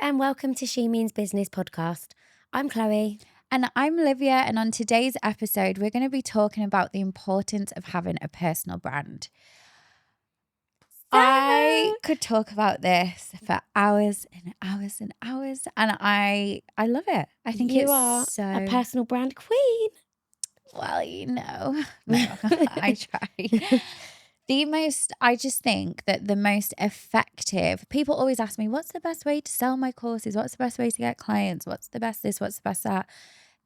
and welcome to She Means Business podcast. I'm Chloe. And I'm Olivia, and on today's episode, we're going to be talking about the importance of having a personal brand. I could talk about this for hours and hours and hours, and I love it. I think you it's are so a personal brand queen. well, no, I try. I just think that the most effective, people always ask me, what's the best way to sell my courses? What's the best way to get clients? What's the best this? What's the best that?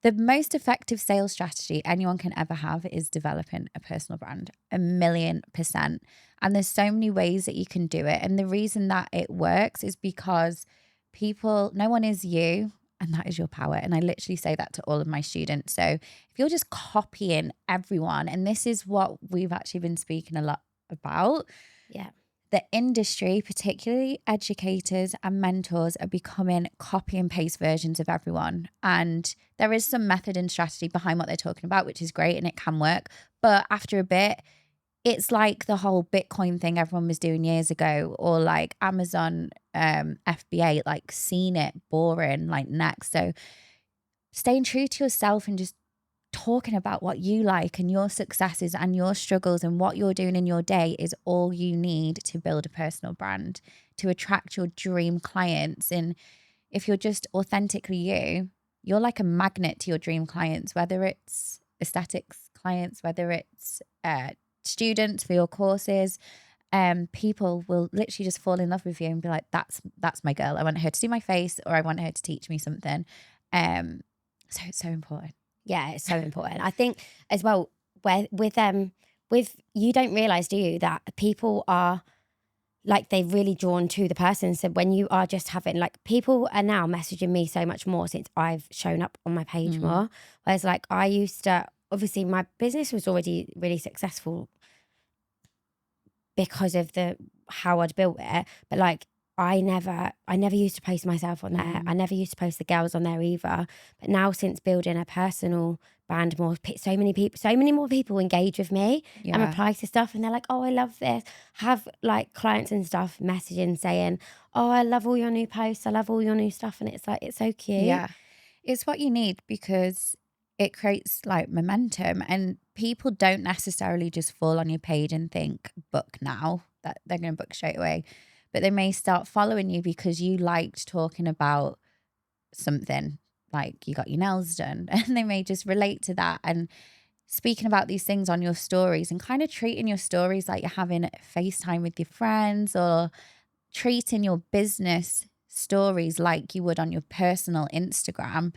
The most effective sales strategy anyone can ever have is developing a personal brand, 1,000,000%. And there's so many ways that you can do it. And the reason that it works is because no one is you, and that is your power. And I literally say that to all of my students. So if you're just copying everyone, and this is what we've actually been speaking a lot about. Yeah. The industry, particularly educators and mentors, are becoming copy and paste versions of everyone. And there is some method and strategy behind what they're talking about, which is great and it can work. But after a bit, it's like the whole Bitcoin thing everyone was doing years ago, or like Amazon FBA, like seen it, boring, like next. So staying true to yourself and just talking about what you like and your successes and your struggles and what you're doing in your day is all you need to build a personal brand, to attract your dream clients. And if you're just authentically you're like a magnet to your dream clients, whether it's aesthetics clients, whether it's students for your courses. People will literally just fall in love with you and be like, that's my girl. I want her to see my face, or I want her to teach me something. So it's so important. Yeah, it's so important. I think as well, with you don't realize, do you, that people are like, they're really drawn to the person. So when you are just having, like, people are now messaging me so much more since I've shown up on my page more. Whereas like I used to, obviously my business was already really successful because of how I'd built it. But like I never used to post myself on there. I never used to post the girls on there either. But now, since building a personal brand more, so many more people engage with me and reply to stuff, and they're like, oh, I love this. Have like clients and stuff messaging saying, oh, I love all your new posts, I love all your new stuff. And it's like, it's so cute. Yeah, it's what you need, because it creates like momentum, and people don't necessarily just fall on your page and think book now, that they're going to book straight away. But they may start following you because you liked talking about something, like you got your nails done, and they may just relate to that. And speaking about these things on your stories and kind of treating your stories like you're having FaceTime with your friends, or treating your business stories like you would on your personal Instagram,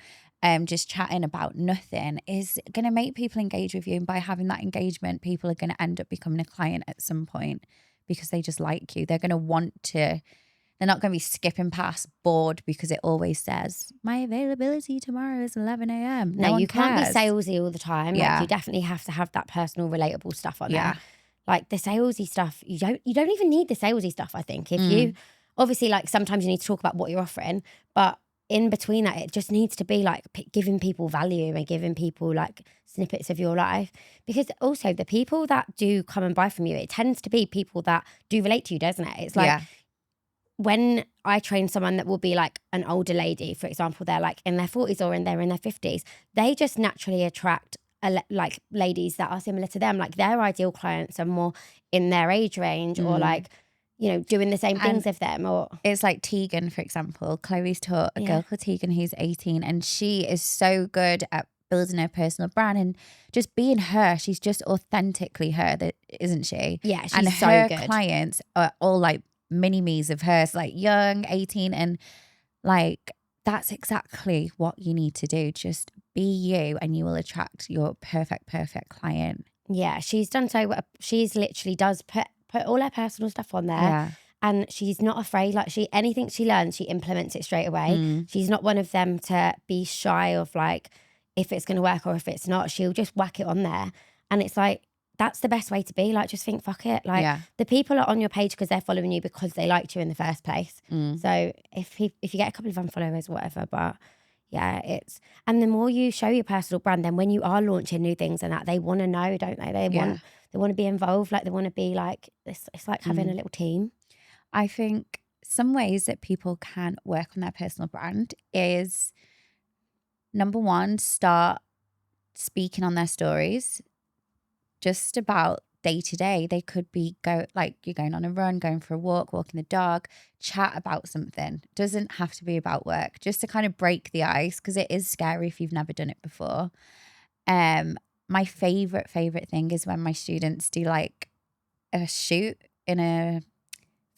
just chatting about nothing, is going to make people engage with you. And by having that engagement, people are going to end up becoming a client at some point, because they just like you. They're going to they're not going to be skipping past bored because it always says, my availability tomorrow is 11 a.m. No, you can't be salesy all the time. Yeah. Like, you definitely have to have that personal, relatable stuff on Yeah. there. Like the salesy stuff, you don't even need the salesy stuff, I think. If you, obviously, like sometimes you need to talk about what you're offering, but in between that, it just needs to be like giving people value and giving people like snippets of your life. Because also the people that do come and buy from you, it tends to be people that do relate to you, doesn't it? It's like, when I train someone that will be like an older lady, for example, they're like in their 40s or they're in their 50s, they just naturally attract like ladies that are similar to them. Like their ideal clients are more in their age range, or like, you know, doing the same things as them. Or it's like Tegan, for example. Chloe's taught a girl called Tegan who's 18, and she is so good at building her personal brand and just being her. She's just authentically her, that isn't she? Yeah, she's and so her good. Clients are all like mini me's of hers, like young, 18, and like that's exactly what you need to do. Just be you, and you will attract your perfect client. Yeah, she's done so. She's literally does put all her personal stuff on there. Yeah. And she's not afraid. Like, anything she learns, she implements it straight away. She's not one of them to be shy of like if it's going to work or if it's not. She'll just whack it on there. And it's like, that's the best way to be. Like, just think, fuck it. Like, the people are on your page because they're following you because they liked you in the first place. So if you get a couple of unfollowers or whatever, but yeah, and the more you show your personal brand, then when you are launching new things and that, they want to know, don't they? They want to be involved. Like, they want to be like, it's like having a little team. I think some ways that people can work on their personal brand is, number one, start speaking on their stories just about day to day. They could be you're going on a run, going for a walk, walking the dog, chat about something. Doesn't have to be about work, just to kind of break the ice, because it is scary if you've never done it before. My favorite thing is when my students do like a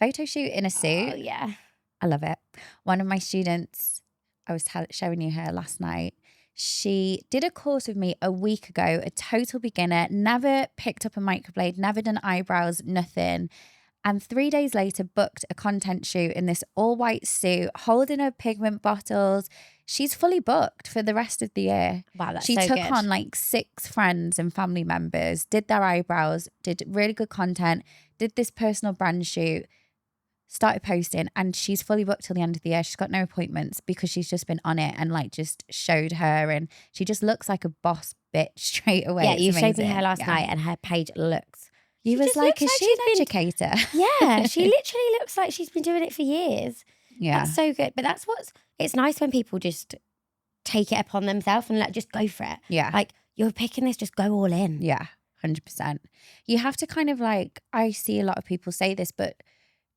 photo shoot in a suit. Oh, yeah. I love it. One of my students, I was showing you her last night. She did a course with me a week ago, a total beginner, never picked up a microblade, never done eyebrows, nothing. And 3 days later, booked a content shoot in this all white suit, holding her pigment bottles. She's fully booked for the rest of the year. Wow, that's She so took good. on like 6 friends and family members, did their eyebrows, did really good content, did this personal brand shoot, started posting, and she's fully booked till the end of the year. She's got no appointments because she's just been on it and like just showed her, and she just looks like a boss bitch straight away. Yeah, It's you showed me amazing. her last Yeah. night, and her page looks. You She was just like, looks is like she she's an been- educator? Yeah, she literally looks like she's been doing it for years. Yeah. That's so good. But it's nice when people just take it upon themselves and just go for it. Yeah. Like, you're picking this, just go all in. Yeah, 100%. You have to kind of like, I see a lot of people say this, but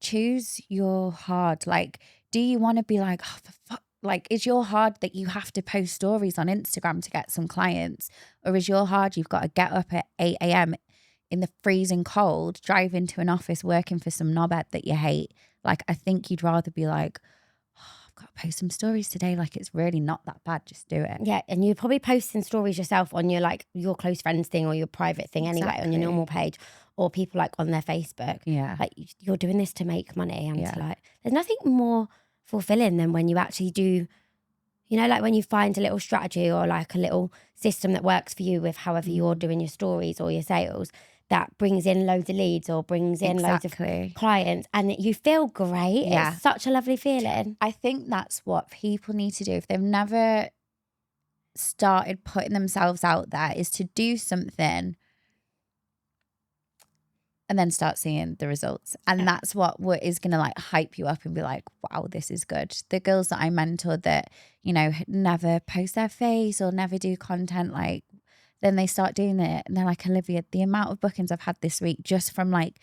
choose your hard. Like, do you want to be like, oh, for fuck? Like, is your hard that you have to post stories on Instagram to get some clients? Or is your hard you've got to get up at 8 a.m. in the freezing cold, drive into an office working for some knobhead that you hate? Like, I think you'd rather be like, oh, I've got to post some stories today. Like, it's really not that bad. Just do it. Yeah, and you're probably posting stories yourself on your close friends thing or your private thing anyway, on Exactly. your normal page, or people like on their Facebook. Yeah. Like, you're doing this to make money, and Yeah. to like, there's nothing more fulfilling than when you actually do, like when you find a little strategy or like a little system that works for you with however you're doing your stories or your sales, that brings in loads of leads or brings in loads of Exactly. clients, and you feel great. Yeah. It's such a lovely feeling. I think that's what people need to do if they've never started putting themselves out there, is to do something and then start seeing the results. And that's what is going to like hype you up and be like, wow, this is good. The girls that I mentored that, never post their face or never do content, like, then they start doing it and they're like, Olivia, the amount of bookings I've had this week just from like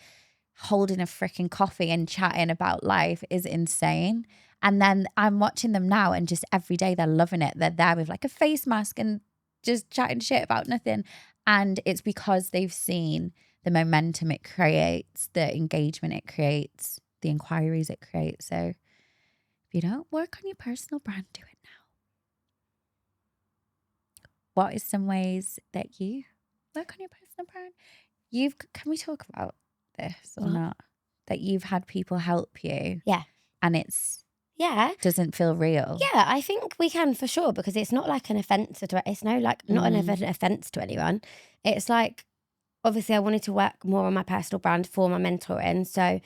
holding a freaking coffee and chatting about life is insane. And then I'm watching them now, and just every day they're loving it. They're there with like a face mask and just chatting shit about nothing. And it's because they've seen the momentum it creates, the engagement it creates, the inquiries it creates. So if you don't work on your personal brand, do it now. What is some ways that you work on your personal brand? Can we talk about this or What? not? That you've had people help you. Yeah. And it's Yeah. doesn't feel real. Yeah, I think we can for sure, because it's not like an offense to it's not an offense to anyone. It's like, obviously I wanted to work more on my personal brand for my mentoring. So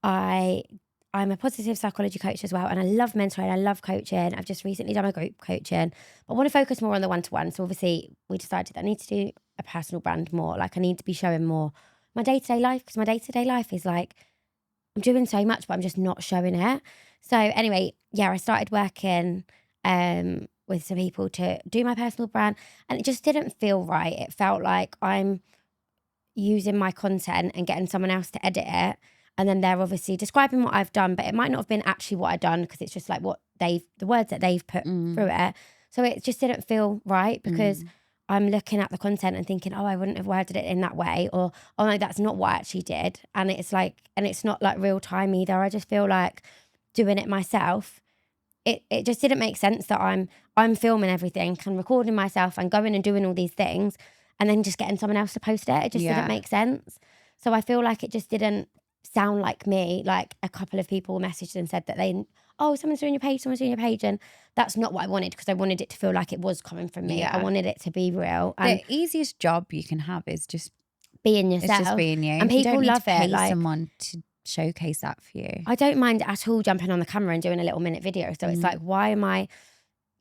I'm a positive psychology coach as well, and I love mentoring, I love coaching. I've just recently done my group coaching, but I want to focus more on the one-to-one. So obviously we decided that I need to do a personal brand more. Like, I need to be showing more my day-to-day life, because my day-to-day life is like, I'm doing so much, but I'm just not showing it. So anyway, yeah, I started working with some people to do my personal brand, and it just didn't feel right. It felt like I'm using my content and getting someone else to edit it, and then they're obviously describing what I've done, but it might not have been actually what I've done, because it's just like the words that they've put through it. So it just didn't feel right, because I'm looking at the content and thinking, oh, I wouldn't have worded it in that way, or oh no, that's not what I actually did. And it's like, and it's not like real time either. I just feel like doing it myself, it just didn't make sense that I'm filming everything and recording myself and going and doing all these things, and then just getting someone else to post it. It just didn't make sense. So I feel like it just didn't sound like me. Like, a couple of people messaged and said that someone's doing your page, and that's not what I wanted, because I wanted it to feel like it was coming from me. Yeah. I wanted it to be real. And The easiest job you can have is just being yourself. It's just being you. And You people don't need love to it. pay Like, someone to showcase that for you. I don't mind at all jumping on the camera and doing a little minute video. So it's like, why am I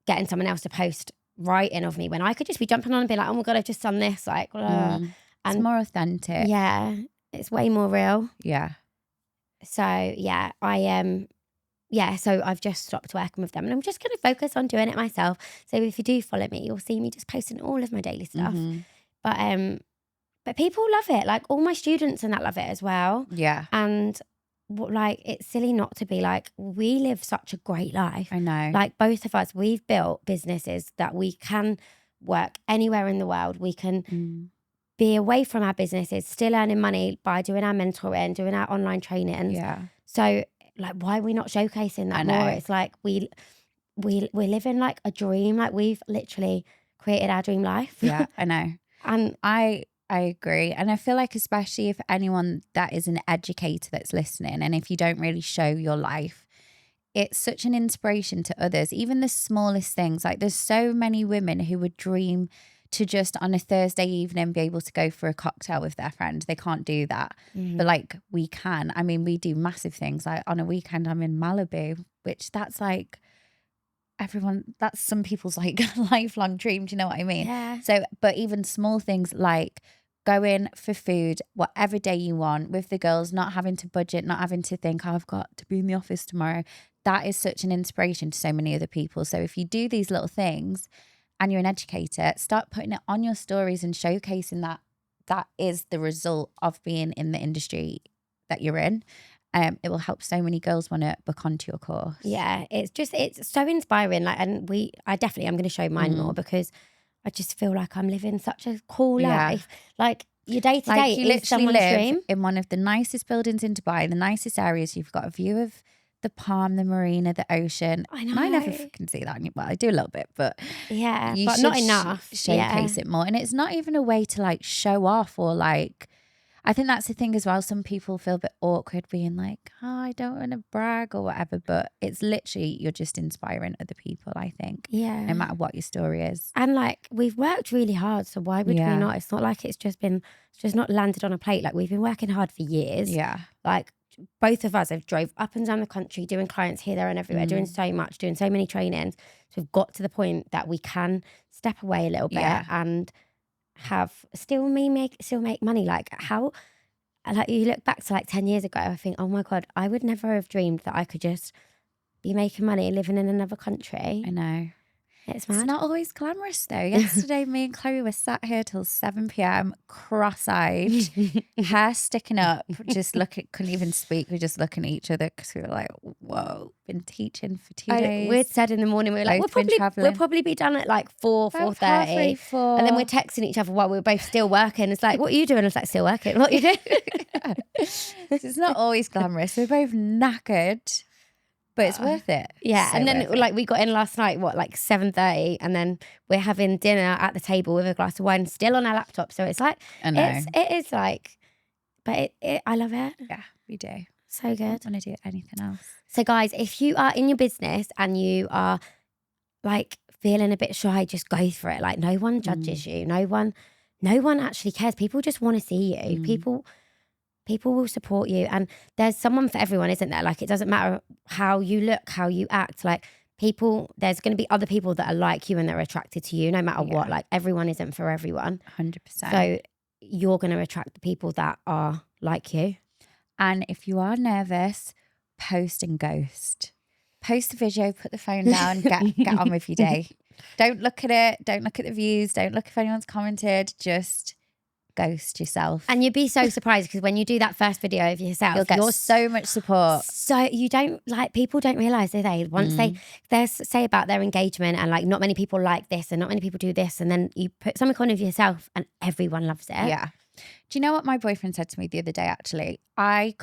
getting someone else to post writing of me when I could just be jumping on and be like, oh my God, I've just done this. Like, blah. It's And more authentic. yeah, it's way more real. Yeah. So yeah, I yeah, so I've just stopped working with them and I'm just going to focus on doing it myself. So if you do follow me, you'll see me just posting all of my daily stuff. But people love it. Like all my students and that love it as well. Yeah. And like, it's silly not to be like, we live such a great life. I know. Like both of us, we've built businesses that we can work anywhere in the world. We can be away from our businesses, still earning money by doing our mentoring, doing our online training. Yeah. So like, why are we not showcasing that more? It's like we're living like a dream. Like we've literally created our dream life. Yeah, I know. And I agree. And I feel like, especially if anyone that is an educator that's listening, and if you don't really show your life, it's such an inspiration to others, even the smallest things. Like there's so many women who would dream to just on a Thursday evening be able to go for a cocktail with their friend. They can't do that. But like we can. I mean, we do massive things. Like on a weekend, I'm in Malibu, which that's like that's some people's like lifelong dream. Do you know what I mean? yeah. So, but even small things like going for food, whatever day you want with the girls, not having to budget, not having to think, oh, I've got to be in the office tomorrow. That is such an inspiration to so many other people. So if you do these little things and you're an educator, start putting it on your stories and showcasing that is the result of being in the industry that you're in. It will help so many girls want to book onto your course. Yeah, it's so inspiring. Like, and I'm going to show mine more because I just feel like I'm living such a cool life. Like your day to day is someone's dream. In one of the nicest buildings in Dubai, the nicest areas. You've got a view of the palm, the marina, the ocean. I know. I never can see that. Well, I do a little bit, but yeah, you but should not enough. Showcase it more, and it's not even a way to like show off or like. I think that's the thing as well. Some people feel a bit awkward being like, oh, I don't want to brag or whatever. But it's literally, you're just inspiring other people, I think. Yeah. No matter what your story is. And like, we've worked really hard. So why would we not? It's not like it's just not landed on a plate. Like we've been working hard for years. Yeah. Like both of us have drove up and down the country doing clients here, there and everywhere, doing so much, doing so many trainings. So we've got to the point that we can step away a little bit and still make money. Like how, like you look back to like 10 years ago, I think, oh my God, I would never have dreamed that I could just be making money living in another country. I know. It's mad. It's not always glamorous though. Yesterday, me and Chloe were sat here till 7 p.m, cross-eyed, hair sticking up, couldn't even speak. We're just looking at each other because we were like, whoa, been teaching for 2 days. We'd said in the morning, we were like, we'll probably be done at like 4:30. 4:30. And then we're texting each other while we were both still working. It's like, what are you doing? I was like, still working. What are you doing? It's not always glamorous. We're both knackered. But it's worth it. Yeah. So and then like we got in last night, like 7:30, and then we're having dinner at the table with a glass of wine still on our laptop. So it's like, it is like, but I love it. Yeah, we do. So good. I don't want to do anything else. So guys, if you are in your business and you are like feeling a bit shy, just go for it. Like no one judges you. No one actually cares. People just want to see you. People will support you, and there's someone for everyone, isn't there? Like it doesn't matter how you look, how you act. Like there's going to be other people that are like you and they're attracted to you no matter what. Like everyone isn't for everyone. 100%. So you're going to attract the people that are like you. And if you are nervous, post and ghost. Post the video, put the phone down, get on with your day. Don't look at it. Don't look at the views. Don't look if anyone's commented. Just ghost yourself. And you'd be so surprised because when you do that first video of yourself, you'll get so much support. So you don't like, people don't realize, do they? Once they say about their engagement and like not many people like this and not many people do this, and then you put something on of yourself and everyone loves it. Yeah. Do you know what my boyfriend said to me the other day? Actually, I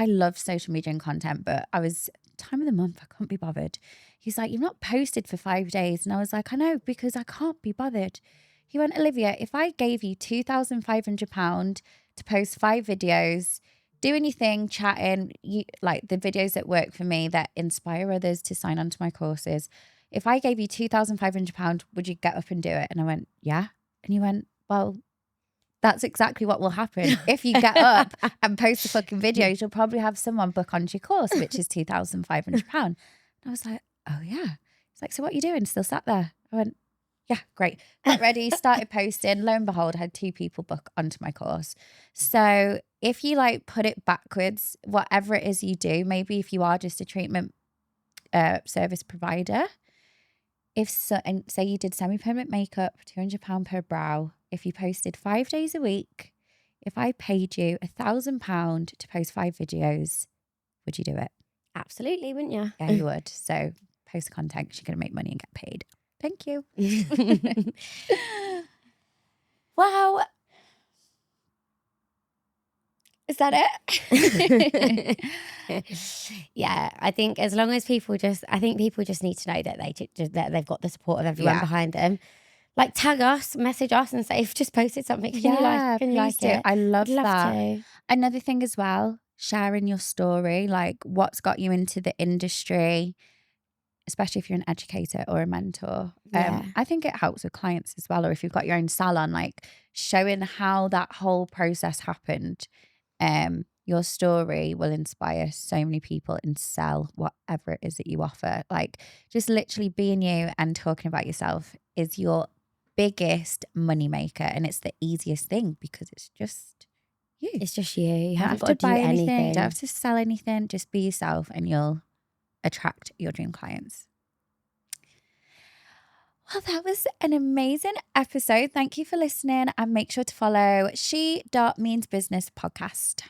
love social media and content, but I was time of the month, I couldn't be bothered. He's like, you've not posted for 5 days. And I was like, I know, because I can't be bothered. He went, Olivia, if I gave you £2,500 to post 5 videos, do anything, chatting, like the videos that work for me, that inspire others to sign on to my courses. If I gave you £2,500, would you get up and do it? And I went, yeah. And he went, well, that's exactly what will happen. If you get up and post the fucking videos, you'll probably have someone book onto your course, which is £2,500. And I was like, oh yeah. He's like, so what are you doing? Still sat there? I went, Yeah, great. Got ready, started posting. Lo and behold, I had 2 people book onto my course. So if you like put it backwards, whatever it is you do, maybe if you are just a treatment service provider, and say you did semi-permanent makeup, £200 per brow, if you posted 5 days a week, if I paid you £1,000 to post 5 videos, would you do it? Absolutely, wouldn't you? Yeah, you would. So post content because you're going to make money and get paid. Thank you. Wow. Is that it? Yeah, I think as long as people just need to know that that they've got the support of everyone behind them. Like tag us, message us and say, if just posted something, can you like it? I love that. To. Another thing as well, sharing your story, like what's got you into the industry, especially if you're an educator or a mentor. I think it helps with clients as well. Or if you've got your own salon, like showing how that whole process happened. Your story will inspire so many people and sell whatever it is that you offer. Like just literally being you and talking about yourself is your biggest money maker, and it's the easiest thing because it's just you. It's just you. You don't haven't have to got to do buy anything. anything. You don't have to sell anything. Just be yourself and you'll attract your dream clients. Well, that was an amazing episode. Thank you for listening, and make sure to follow She.Means Business podcast.